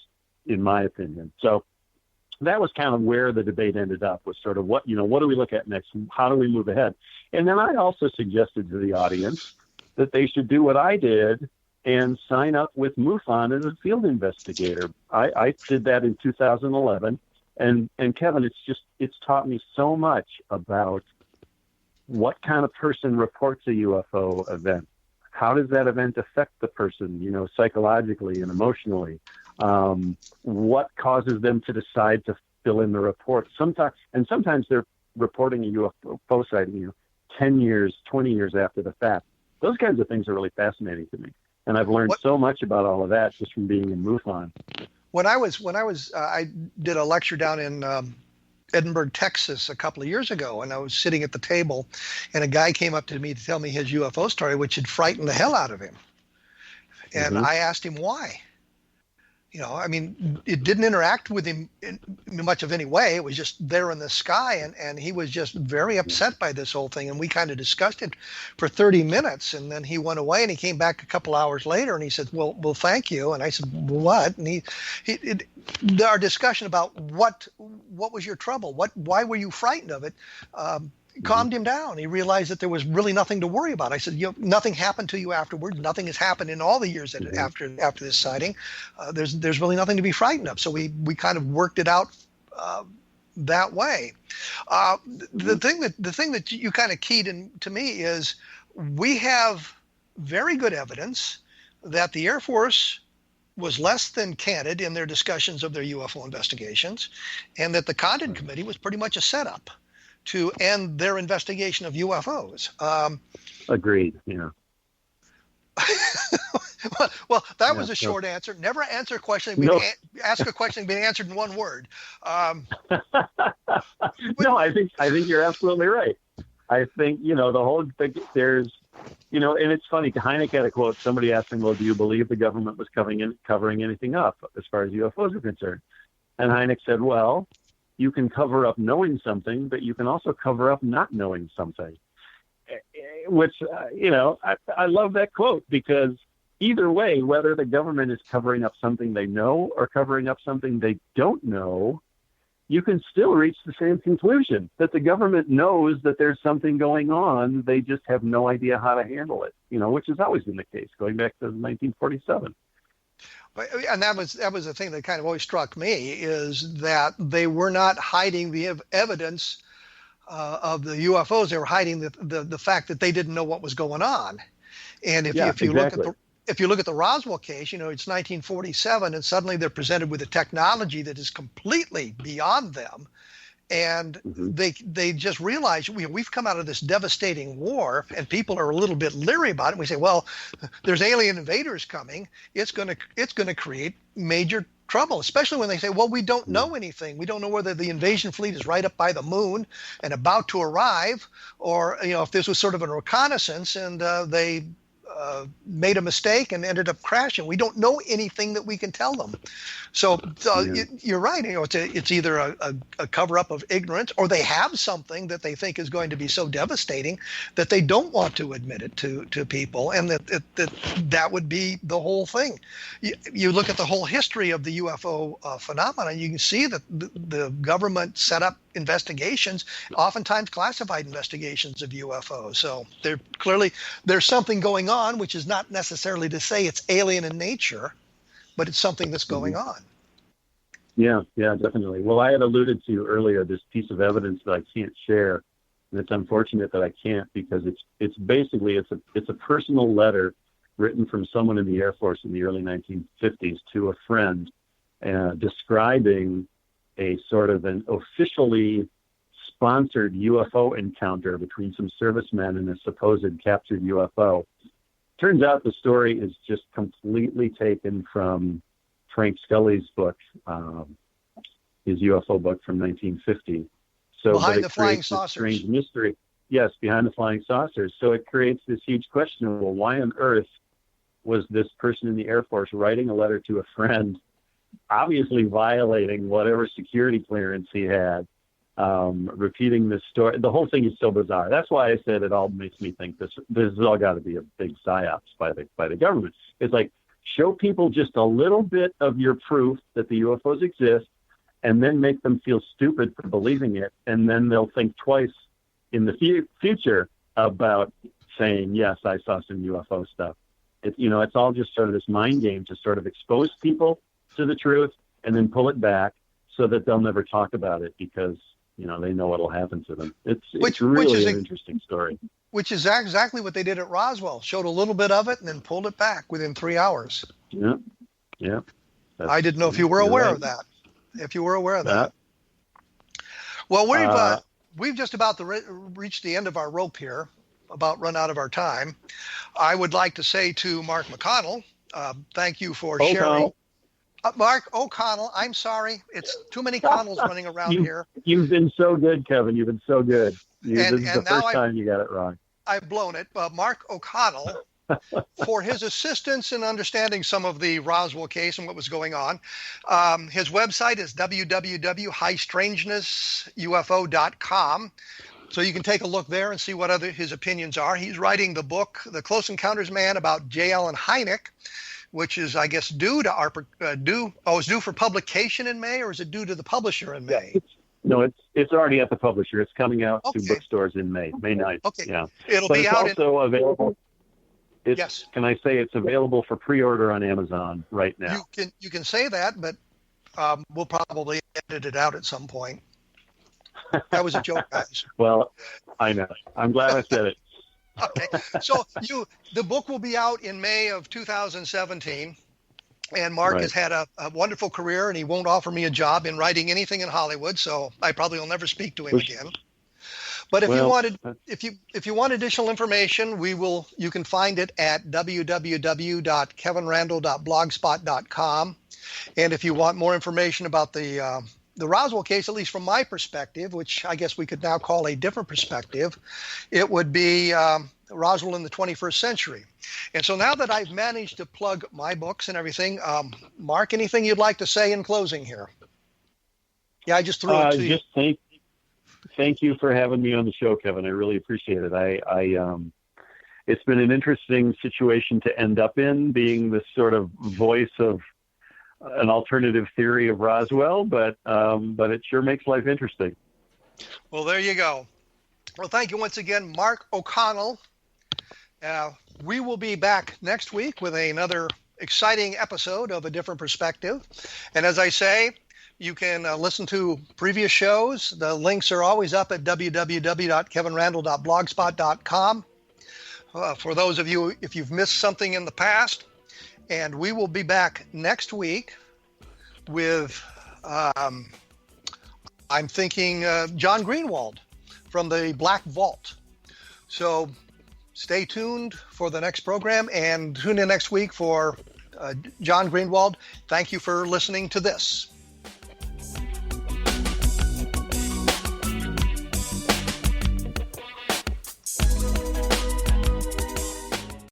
in my opinion. So that was kind of where the debate ended up, was sort of what do we look at next? How do we move ahead? And then I also suggested to the audience that they should do what I did and sign up with MUFON as a field investigator. I did that in 2011, and Kevin, it's taught me so much about what kind of person reports a UFO event. How does that event affect the person, psychologically and emotionally? What causes them to decide to fill in the report? Sometimes they're reporting a UFO sighting, 10 years, 20 years after the fact. Those kinds of things are really fascinating to me. And I've learned so much about all of that just from being in MUFON. I did a lecture down in Edinburgh, Texas a couple of years ago, and I was sitting at the table, and a guy came up to me to tell me his UFO story, which had frightened the hell out of him. And I asked him why. It didn't interact with him in much of any way. It was just there in the sky, and he was just very upset by this whole thing. And we kind of discussed it for 30 minutes, and then he went away, and he came back a couple hours later, and he said, well, thank you. And I said, well, what? And our discussion about what was your trouble? Why were you frightened of it? Calmed him down. He realized that there was really nothing to worry about. I said, nothing happened to you afterward. Nothing has happened in all the years after this sighting. There's really nothing to be frightened of. So we kind of worked it out that way. The thing that you kind of keyed in to me is we have very good evidence that the Air Force was less than candid in their discussions of their UFO investigations, and that the Condon Committee was pretty much a setup to end their investigation of UFOs. Agreed. Yeah. Well, that was a short answer. Never answer a question. Ask a question being answered in one word. No, I think you're absolutely right. I think the whole thing. There's, and it's funny. Hynek had a quote. Somebody asked him, "Well, do you believe the government was covering anything up as far as UFOs are concerned?" And Hynek said, "Well, you can cover up knowing something, but you can also cover up not knowing something." Which, I love that quote, because either way, whether the government is covering up something they know or covering up something they don't know, you can still reach the same conclusion, that the government knows that there's something going on. They just have no idea how to handle it, which has always been the case going back to 1947. And that was the thing that kind of always struck me, is that they were not hiding the evidence of the UFOs. They were hiding the fact that they didn't know what was going on. And if you look at the Roswell case, it's 1947, and suddenly they're presented with a technology that is completely beyond them, and they just realize we've come out of this devastating war, and people are a little bit leery about it. We say, well, there's alien invaders coming. It's going to create major trouble, especially when they say, well, we don't know anything. We don't know whether the invasion fleet is right up by the moon and about to arrive, or if this was sort of a reconnaissance and they made a mistake and ended up crashing. We don't know anything that we can tell them. So you're right. It's either a cover-up of ignorance, or they have something that they think is going to be so devastating that they don't want to admit it to people, and that would be the whole thing. You look at the whole history of the UFO phenomenon, you can see that the government set up investigations, oftentimes classified investigations of UFOs. So there's something going on, which is not necessarily to say it's alien in nature, but it's something that's going on. Yeah, definitely. Well, I had alluded to earlier this piece of evidence that I can't share, and it's unfortunate that I can't, because it's basically a personal letter written from someone in the Air Force in the early 1950s to a friend, describing a sort of an officially sponsored UFO encounter between some servicemen and a supposed captured UFO. Turns out the story is just completely taken from Frank Scully's book, his UFO book from 1950. So Behind the Flying Saucers. Strange mystery. Yes, Behind the Flying Saucers. So it creates this huge question of, well, why on earth was this person in the Air Force writing a letter to a friend, obviously violating whatever security clearance he had, repeating this story? The whole thing is so bizarre. That's why I said it all makes me think this has all got to be a big psyops by the government. It's like, show people just a little bit of your proof that the UFOs exist, and then make them feel stupid for believing it, and then they'll think twice in the future about saying, yes, I saw some UFO stuff. It's all just sort of this mind game to sort of expose people to the truth and then pull it back so that they'll never talk about it, because they know what'll happen to them. It's really an interesting story. Which is exactly what they did at Roswell. Showed a little bit of it and then pulled it back within 3 hours. Yeah. I didn't know if you were aware of that. Well, we've just about reached the end of our rope here, about run out of our time. I would like to say to Mark McConnell, thank you for sharing. Mark O'Connell, I'm sorry. It's too many Connells running around here. You've been so good, Kevin. You've been so good. This is the first time you got it wrong. I've blown it. Mark O'Connell, for his assistance in understanding some of the Roswell case and what was going on. His website is www.highstrangenessufo.com. So you can take a look there and see what his opinions are. He's writing the book, The Close Encounters Man, about J. Allen Hynek, which is, I guess, due for publication in May, or is it due to the publisher in May? No, it's already at the publisher. It's coming out to bookstores in May 9th. Okay. Yeah. It'll be out. It's also available. Yes. Can I say it's available for pre-order on Amazon right now? You can say that, but we'll probably edit it out at some point. That was a joke, guys. Well, I know. I'm glad I said it. Okay. So the book will be out in May of 2017. And Mark has had a wonderful career, and he won't offer me a job in writing anything in Hollywood, so I probably will never speak to him again. But if you want additional information, you can find it at www.kevinrandle.blogspot.com. And if you want more information about the Roswell case, at least from my perspective, which I guess we could now call a different perspective, it would be Roswell in the 21st century. And so now that I've managed to plug my books and everything, Mark, anything you'd like to say in closing here? Yeah, I just threw it to you. Just thank you for having me on the show, Kevin. I really appreciate it. It's been an interesting situation to end up in, being this sort of voice of an alternative theory of Roswell, but it sure makes life interesting. Well, there you go. Well, thank you once again, Mark O'Connell. We will be back next week with another exciting episode of A Different Perspective. And as I say, you can listen to previous shows. The links are always up at www.kevinrandle.blogspot.com for those of you if you've missed something in the past. And we will be back next week with, I'm thinking, John Greenwald from the Black Vault. So stay tuned for the next program and tune in next week for John Greenwald. Thank you for listening to this.